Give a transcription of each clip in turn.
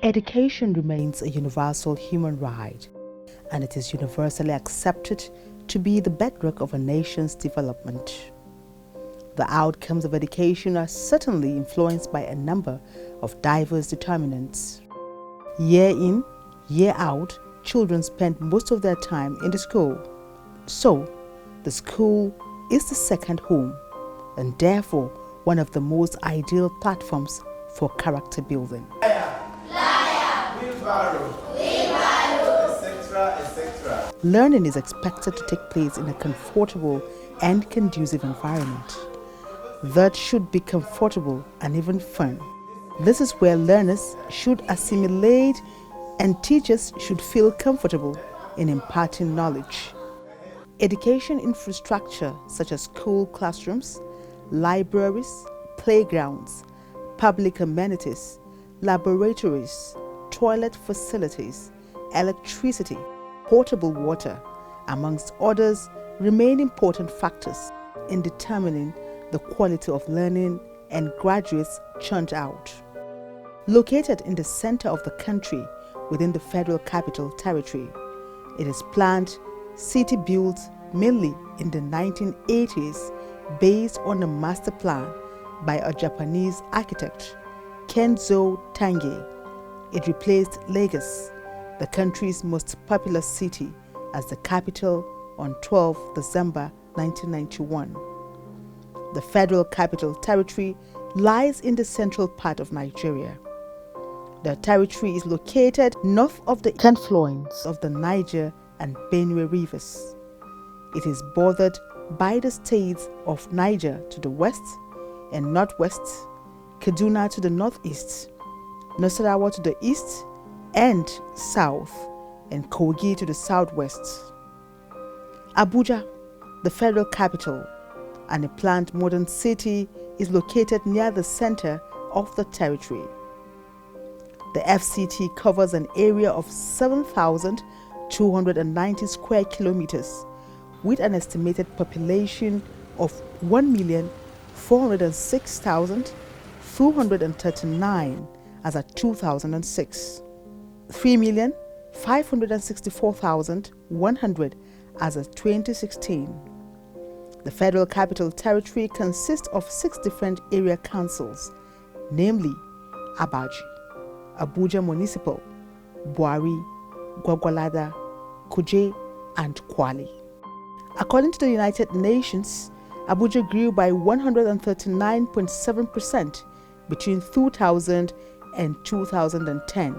Education remains a universal human right, and it is universally accepted to be the bedrock of a nation's development. The outcomes of education are certainly influenced by a number of diverse determinants. Year in, year out, children spend most of their time in the school. So, the school is the second home, and therefore one of the most ideal platforms for character building. Etc. Learning is expected to take place in a comfortable and conducive environment. That should be comfortable and even fun. This is where learners should assimilate and teachers should feel comfortable in imparting knowledge. Education infrastructure such as school classrooms, libraries, playgrounds, public amenities, laboratories, toilet facilities, electricity, potable water, amongst others, remain important factors in determining the quality of learning and graduates churned out. Located in the center of the country within the Federal Capital Territory, it is planned city built mainly in the 1980s based on a master plan by a Japanese architect, Kenzo Tange. It replaced Lagos, the country's most populous city, as the capital on 12 December 1991. The Federal Capital Territory lies in the central part of Nigeria. The territory is located north of the confluence of the Niger and Benue rivers. It is bordered by the states of Niger to the west and northwest, Kaduna to the northeast, Nasarawa to the east and south, and Kuje to the southwest. Abuja, the federal capital and a planned modern city, is located near the center of the territory. The FCT covers an area of 7,290 square kilometers with an estimated population of 1,406,239 as of 2006, 3,564,100 as of 2016. The Federal Capital Territory consists of 6 different area councils, namely Abaji, Abuja Municipal, Buari, Gwagwalada, Kuje, and Kwali. According to the United Nations, Abuja grew by 139.7% between 2000 and 2010,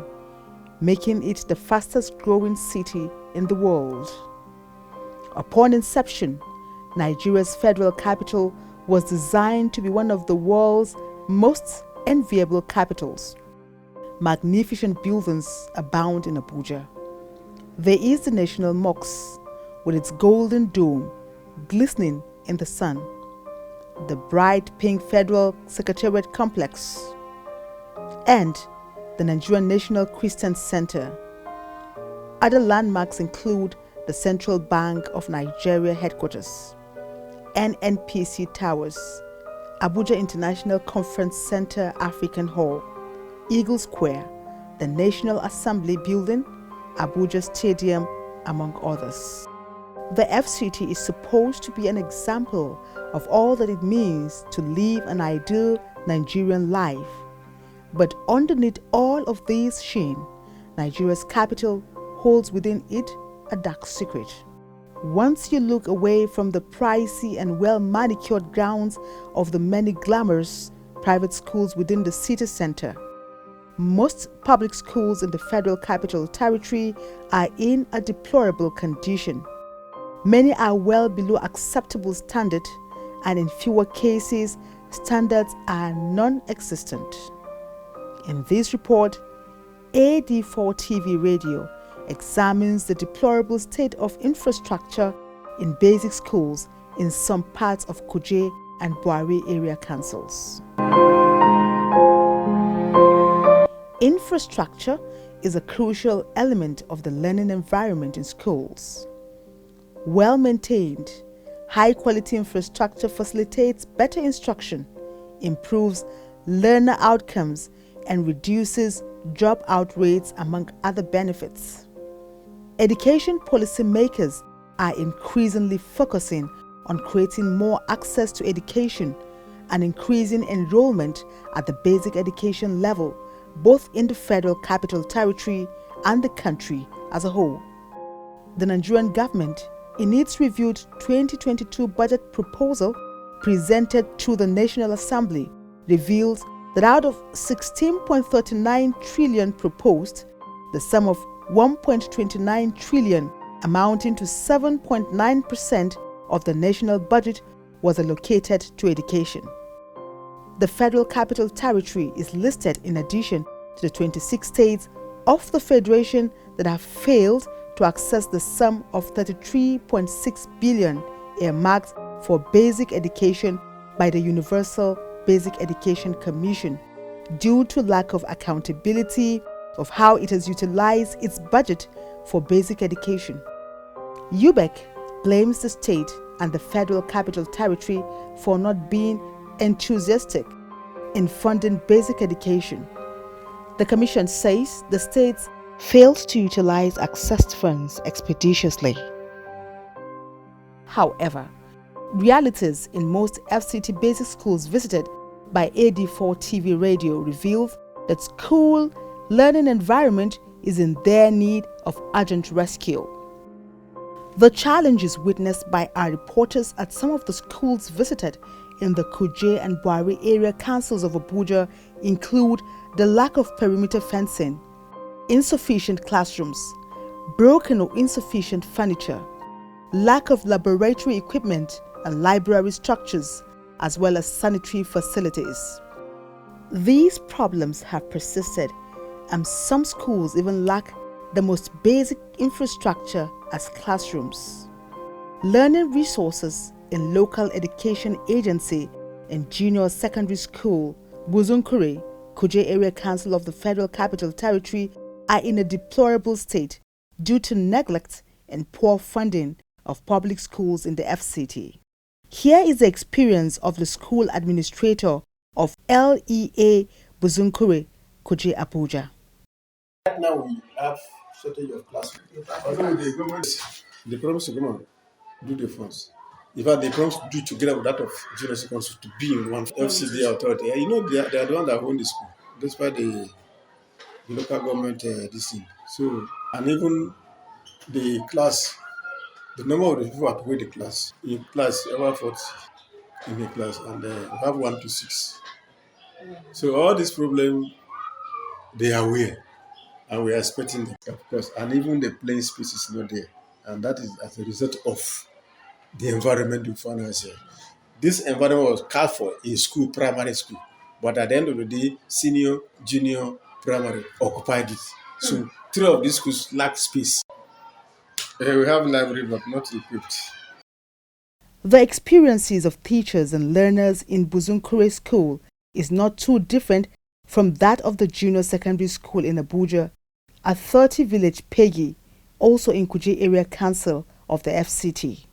making it the fastest growing city in the world. Upon inception, Nigeria's federal capital was designed to be one of the world's most enviable capitals. Magnificent buildings abound in Abuja. There is the National Mosque with its golden dome glistening in the sun, the bright pink Federal Secretariat Complex, and the Nigerian National Christian Center. Other landmarks include the Central Bank of Nigeria headquarters, NNPC Towers, Abuja International Conference Center African Hall, Eagle Square, the National Assembly Building, Abuja Stadium, among others. The FCT is supposed to be an example of all that it means to live an ideal Nigerian life. But underneath all of these sheen, Nigeria's capital holds within it a dark secret. Once you look away from the pricey and well-manicured grounds of the many glamorous private schools within the city center, most public schools in the Federal Capital Territory are in a deplorable condition. Many are well below acceptable standard, and in fewer cases, standards are non-existent. In this report, AD4 TV Radio examines the deplorable state of infrastructure in basic schools in some parts of Kuje and Buari area councils. Infrastructure is a crucial element of the learning environment in schools. Well-maintained, high-quality infrastructure facilitates better instruction, improves learner outcomes, and reduces dropout rates, among other benefits. Education policymakers are increasingly focusing on creating more access to education and increasing enrollment at the basic education level, both in the Federal Capital Territory and the country as a whole. The Nigerian government, in its reviewed 2022 budget proposal presented to the National Assembly, reveals that out of 16.39 trillion proposed, the sum of 1.29 trillion, amounting to 7.9% of the national budget, was allocated to education. The Federal Capital Territory is listed in addition to the 26 states of the Federation that have failed to access the sum of 33.6 billion earmarked for basic education by the Universal Basic Education Commission due to lack of accountability of how it has utilized its budget for basic education. UBEC blames the state and the Federal Capital Territory for not being enthusiastic in funding basic education. The Commission says the states failed to utilize accessed funds expeditiously. However, realities in most FCT basic schools visited by AD4 TV radio revealed that school learning environment is in their need of urgent rescue. The challenges witnessed by our reporters at some of the schools visited in the Kuje and Buhari area councils of Abuja include the lack of perimeter fencing, insufficient classrooms, broken or insufficient furniture, lack of laboratory equipment and library structures, as well as sanitary facilities. These problems have persisted, and some schools even lack the most basic infrastructure as classrooms. Learning resources in local education agency and junior secondary school, Buzunkure, Kuje Area Council of the Federal Capital Territory, are in a deplorable state due to neglect and poor funding of public schools in the FCT. Here is the experience of the school administrator of LEA Buzunkure, Kuje, Abuja. Right now we have shortage of classrooms. The promise to come on, do the funds. In fact, they promise to do together with that of junior secondary school to be in one FCD authority. You know, they are the one that own the school, despite the local government this thing. So, and even the class, the number of the people who weigh the class, in class, over 40 in a class, and we have 1 to 6. So all these problems, they are aware, and we are expecting them, of course, and even the playing space is not there. And that is as a result of the environment we found ourselves. This environment was carved for in school, primary school, but at the end of the day, senior, junior, primary occupied it. So 3 of these schools lack space. We have library, but not equipped. The experiences of teachers and learners in Buzunkure School is not too different from that of the junior secondary school in Abuja, at 30 Village Pegi, also in Kuje Area Council of the FCT.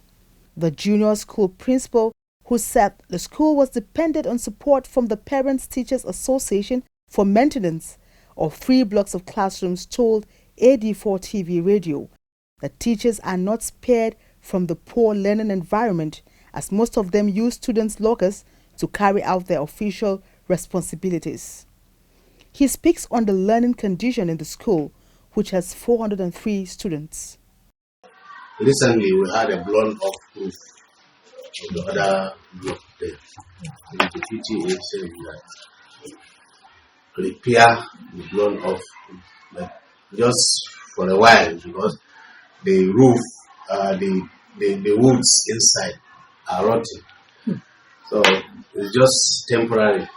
The junior school principal, who said the school was dependent on support from the Parents Teachers Association for maintenance of 3 blocks of classrooms, told AD4 TV radio that teachers are not spared from the poor learning environment, as most of them use students' lockers to carry out their official responsibilities. He speaks on the learning condition in the school, which has 403 students. Recently, we had a blown-off roof on the other block there. And the PTA said that repair the blown-off, but just for a while, because the roof, the woods inside are rotting. So it's just temporary.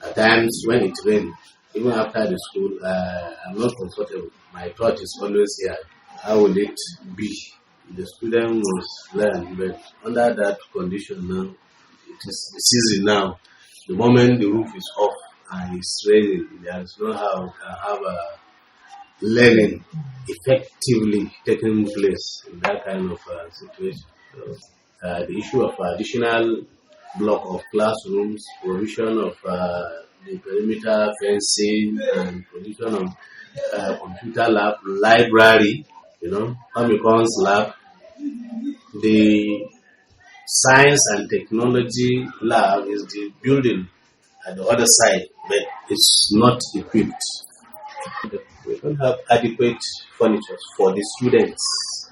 At times when it rains, even after the school, I'm not comfortable. My thought is always here. How will it be? The student must learn, but under that condition now, it is the season now. The moment the roof is off and it's raining, there is no how to have a learning effectively taking place in that kind of situation. So, the issue of additional block of classrooms, provision of the perimeter fencing and provision of computer lab, library, home econs lab, the science and technology lab is the building at the other side, but it's not equipped. We don't have adequate furniture for the students.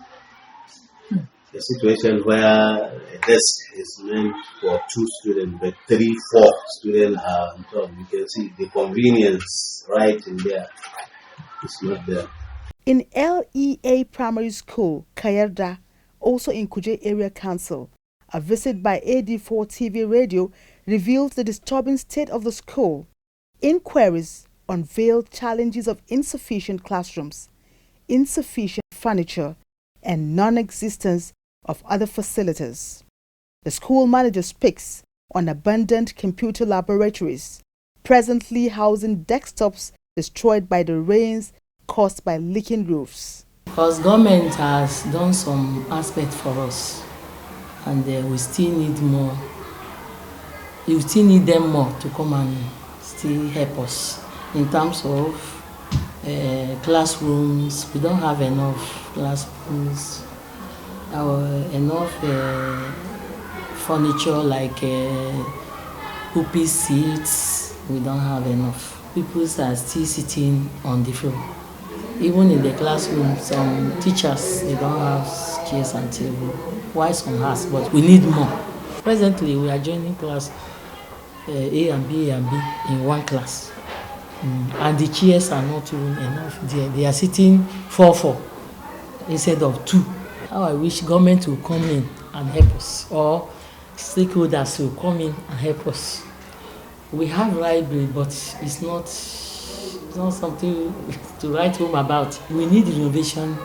A situation where a desk is meant for 2 students, but 3, 4 students are on top. You can see the convenience right in there. It's not there. In LEA Primary School, Kayada, also in Kuje Area Council, a visit by AD4 TV radio revealed the disturbing state of the school. Inquiries unveiled challenges of insufficient classrooms, insufficient furniture, and non-existence of other facilities. The school manager speaks on abandoned computer laboratories, presently housing desktops destroyed by the rains caused by leaking roofs. Because government has done some aspect for us, and we still need more. You still need them more to come and still help us in terms of classrooms. We don't have enough classrooms, enough furniture like pulpit seats. We don't have enough. People are still sitting on the floor. Even in the classroom, some teachers, they don't have chairs and tables. Why some has, but we need more. Presently, we are joining class A and B in one class. And the chairs are not even enough there. They are sitting 4 instead of 2. How I wish government will come in and help us, or stakeholders will come in and help us. We have library, but it's not something to write home about. We need renovation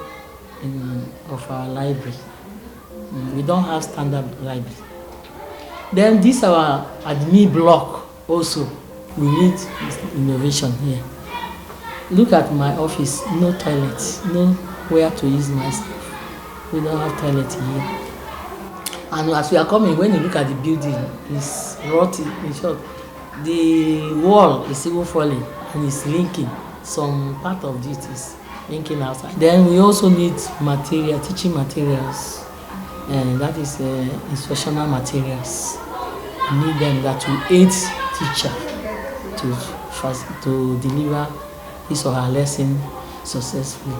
of our library. We don't have standard library. Then this our admin block also. We need innovation here. Look at my office, no toilet, no where to use myself. We don't have toilet here. And as we are coming, when you look at the building, it's rotting. In short, the wall is even falling and it's linking. Some part of it is linking outside. Then we also need material, teaching materials, and that is instructional materials. We need them that will aid teacher to deliver his or her lesson successfully.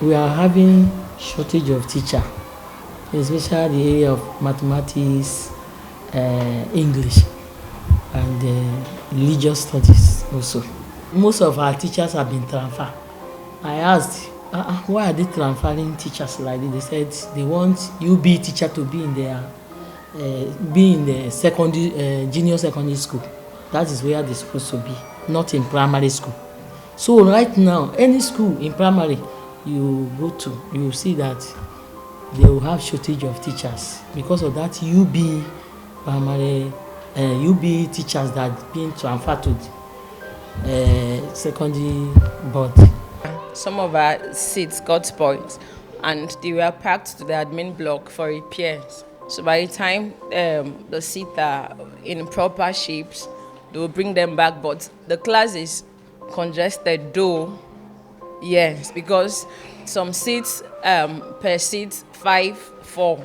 We are having shortage of teacher, especially the area of mathematics, English, and religious studies also. Most of our teachers have been transferred. I asked, why are they transferring teachers like this? They said they want UB teacher to be in the secondary, junior secondary school. That is where they're supposed to be, not in primary school. So right now, any school in primary you go to, you will see that they will have shortage of teachers because of that UB primary, UB teachers that are being transferred to secondary board. Some of our seats got spoiled and they were packed to the admin block for repairs. So by the time the seats are in proper shapes, they will bring them back. But the class is congested though, yes, because some seats per seat 5, 4.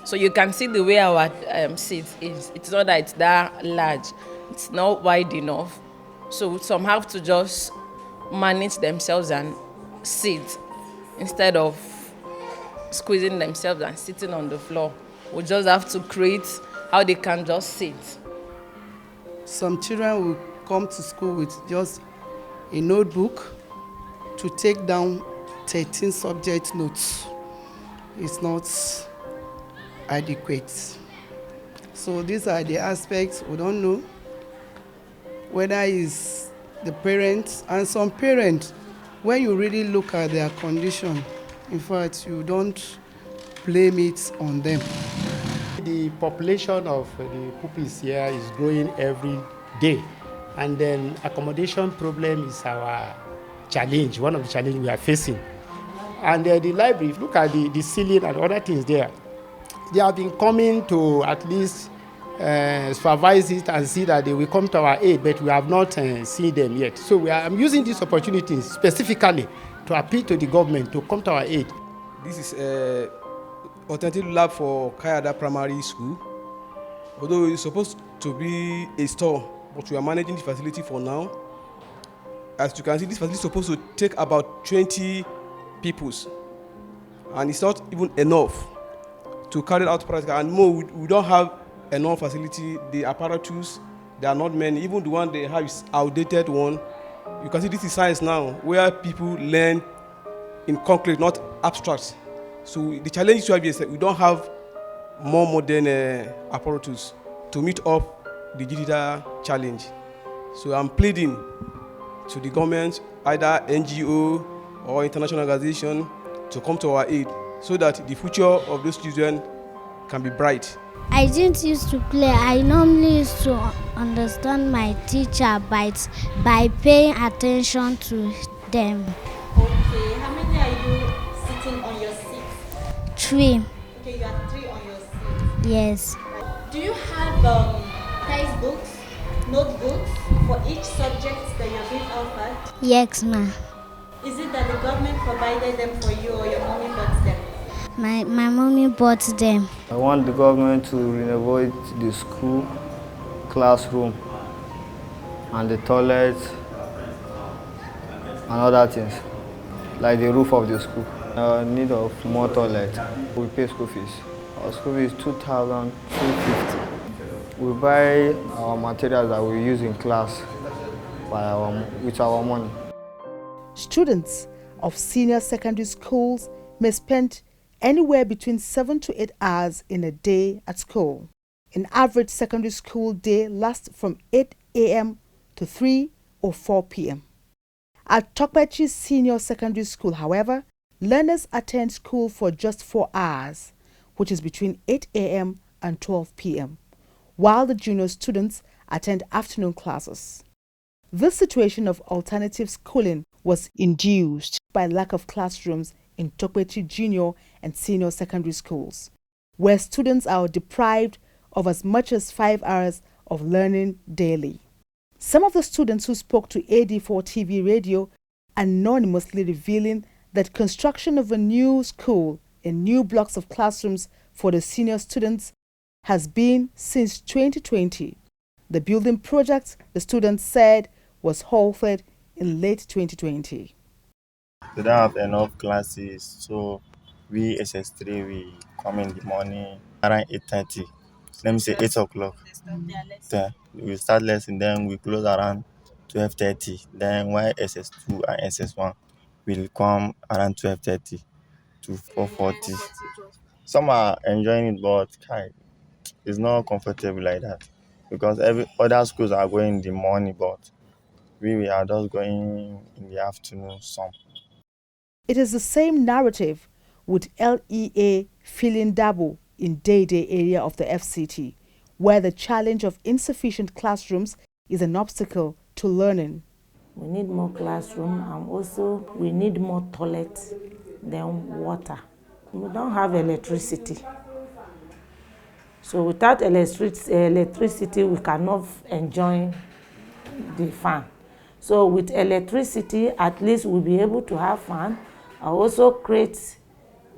So you can see the way our seat is. It's not that it's that large. It's not wide enough. So some have to just manage themselves and sit instead of squeezing themselves and sitting on the floor. We just have to create how they can just sit. Some children will come to school with just a notebook to take down 13 subject notes. It's not adequate. So these are the aspects we don't know, whether it's the parents, and some parents, when you really look at their condition, in fact, you don't blame it on them. The population of the pupils here is growing every day, and then accommodation problem is our challenge, one of the challenges we are facing. And the library, look at the ceiling and other things there. They have been coming to at least supervise it and see that they will come to our aid, but we have not seen them yet. So I'm using this opportunity specifically to appeal to the government to come to our aid. This is an alternative lab for Kayada Primary School. Although it's supposed to be a store, but we are managing the facility for now. As you can see, this facility is supposed to take about 20 pupils, and it's not even enough to carry out practical. And more, we don't have enough facility. The apparatus, there are not many. Even the one they have is outdated one. You can see this is science now, where people learn in concrete, not abstract. So the challenge to have is that we don't have more modern apparatus to meet up the digital challenge. So I'm pleading to the government, either NGO or international organization, to come to our aid so that the future of those children can be bright. I didn't used to play. I normally used to understand my teacher by paying attention to them. Okay, how many are you sitting on your seat? 3. Okay, you are 3 on your seat. Yes. Do you have textbooks, notebooks for each subject that you're being offered? Yes, ma. Is it that the government provided them for you or your mommy bought them? My mommy bought them. I want the government to renovate the school classroom and the toilet and other things, like the roof of the school. Need of more toilet. We pay school fees. Our school fees is 2,250. We buy our materials that we use in class with our money. Students of senior secondary schools may spend anywhere between 7 to 8 hours in a day at school. An average secondary school day lasts from 8 a.m. to 3 or 4 p.m. At Tokpechi Senior Secondary School, however, learners attend school for just 4 hours, which is between 8 a.m. and 12 p.m., while the junior students attend afternoon classes. This situation of alternative schooling was induced by lack of classrooms in Tokpechi Junior and Senior Secondary Schools, where students are deprived of as much as 5 hours of learning daily. Some of the students who spoke to AD4 TV radio anonymously revealing that construction of a new school and new blocks of classrooms for the senior students has been since 2020. The building project, the students said, was halted in late 2020. We don't have enough classes, so we SS3 we come in the morning around 8:30. Let me say 8 o'clock. Then we start lesson, then we close around 12:30. Then while SS2 and SS1 will come around 12:30 to 4:40. Some are enjoying it, but it's not comfortable like that because every other schools are going in the morning, but we are just going in the afternoon. Some. It is the same narrative with LEA filling Dabo in Dede area of the FCT, where the challenge of insufficient classrooms is an obstacle to learning. We need more classroom, and also we need more toilets than water. We don't have electricity. So without electricity, we cannot enjoy the fan. So with electricity, at least we'll be able to have fun. I also create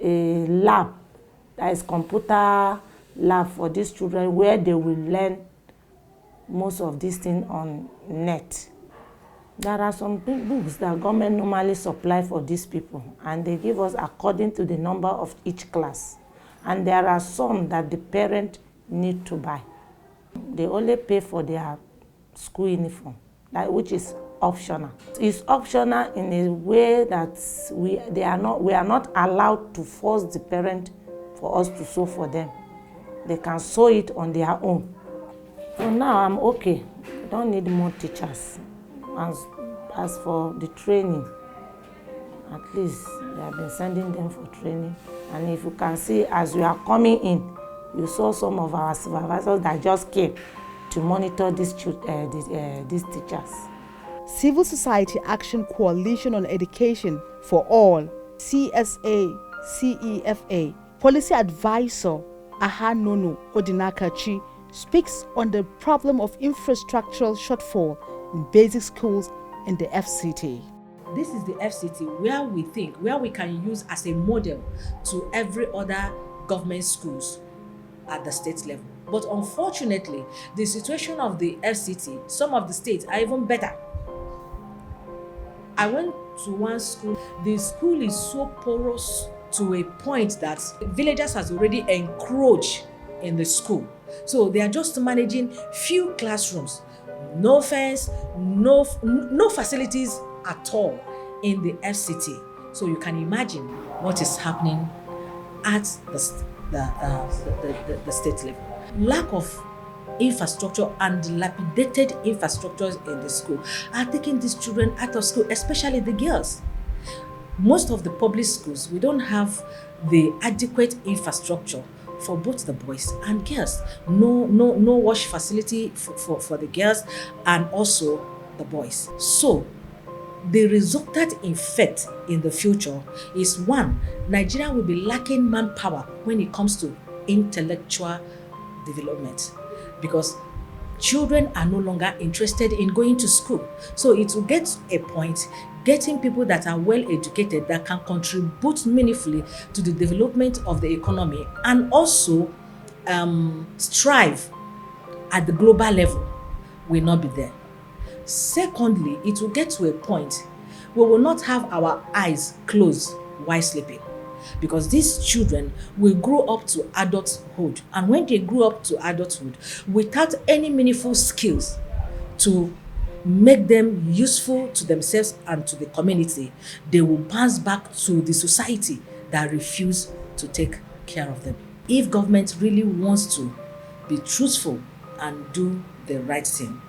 a lab, that is computer lab for these children, where they will learn most of these things on net. There are some books that government normally supply for these people, and they give us according to the number of each class. And there are some that the parent need to buy. They only pay for their school uniform, which is optional. It's optional in a way that we are not allowed to force the parent for us to sew for them. They can sew it on their own. So now I'm okay. I don't need more teachers. As for the training, at least they have been sending them for training. And if you can see, as we are coming in, you saw some of our supervisors that just came to monitor these teachers. Civil Society Action Coalition on Education for All, CSA, CEFA, Policy Advisor Ahanono Odinakachi speaks on the problem of infrastructural shortfall in basic schools in the FCT. This is the FCT where we can use as a model to every other government schools at the state level. But unfortunately, the situation of the FCT, some of the states are even better. I went to one school. The school is so porous to a point that villagers has already encroached in the school. So they are just managing few classrooms, no fence, no facilities at all in the FCT. So you can imagine what is happening at the state level. Lack of infrastructure and dilapidated infrastructures in the school are taking these children out of school, especially the girls. Most of the public schools, we don't have the adequate infrastructure for both the boys and girls. No wash facility for the girls and also the boys. So the resultant effect in the future is, one, Nigeria will be lacking manpower when it comes to intellectual development, because children are no longer interested in going to school. So it will get to a point getting people that are well educated that can contribute meaningfully to the development of the economy and also strive at the global level will not be there. Secondly, it will get to a point we will not have our eyes closed while sleeping, because these children will grow up to adulthood, and when they grow up to adulthood without any meaningful skills to make them useful to themselves and to the community, they will bounce back to the society that refuse to take care of them. If government really wants to be truthful and do the right thing,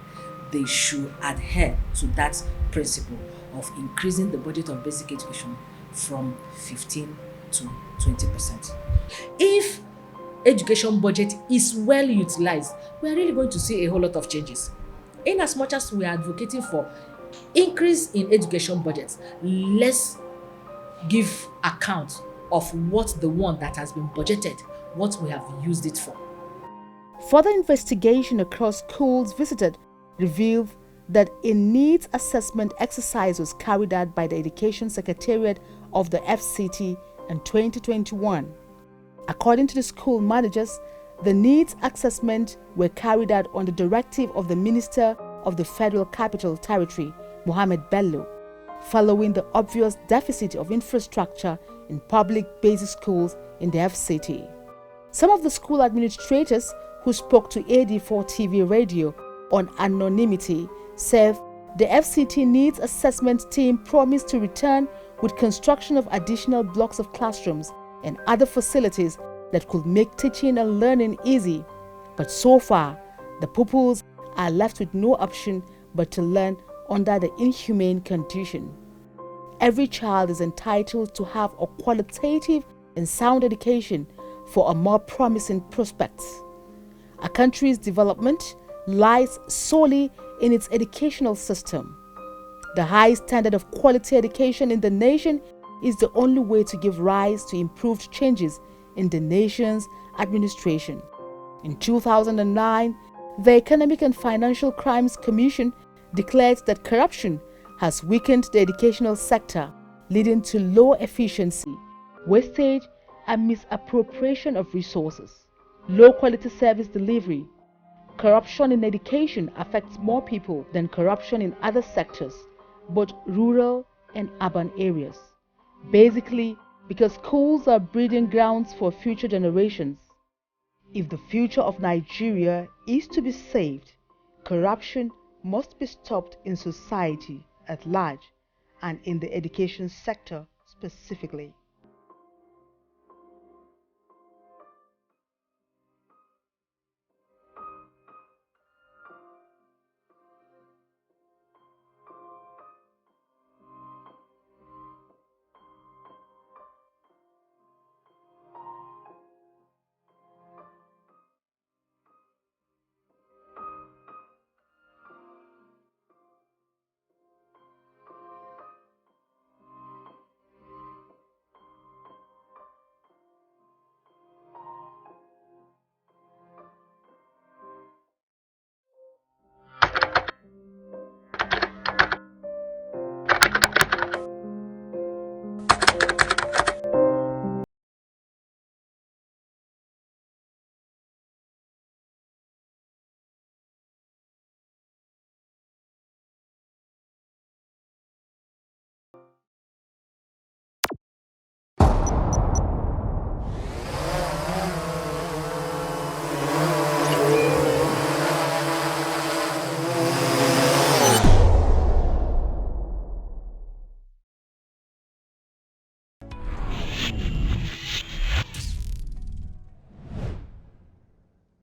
they should adhere to that principle of increasing the budget of basic education from 15 to 20%. If education budget is well utilized, we are really going to see a whole lot of changes. In as much as we are advocating for increase in education budgets, let's give account of what the one that has been budgeted, what we have used it for. Further investigation across schools visited revealed that a needs assessment exercise was carried out by the Education Secretariat of the FCT in 2021. According to the school managers, the needs assessment were carried out on the directive of the Minister of the Federal Capital Territory, Mohammed Bello, following the obvious deficit of infrastructure in public basic schools in the FCT. Some of the school administrators who spoke to AD4 TV radio on anonymity said the FCT needs assessment team promised to return with construction of additional blocks of classrooms and other facilities that could make teaching and learning easy. But so far, the pupils are left with no option but to learn under the inhumane condition. Every child is entitled to have a qualitative and sound education for a more promising prospects. A country's development lies solely in its educational system. The high standard of quality education in the nation is the only way to give rise to improved changes in the nation's administration. In 2009, the Economic and Financial Crimes Commission declared that corruption has weakened the educational sector, leading to low efficiency, wastage, and misappropriation of resources. Low quality service delivery. Corruption in education affects more people than corruption in other sectors, both rural and urban areas. Basically, because schools are breeding grounds for future generations. If the future of Nigeria is to be saved, corruption must be stopped in society at large and in the education sector specifically.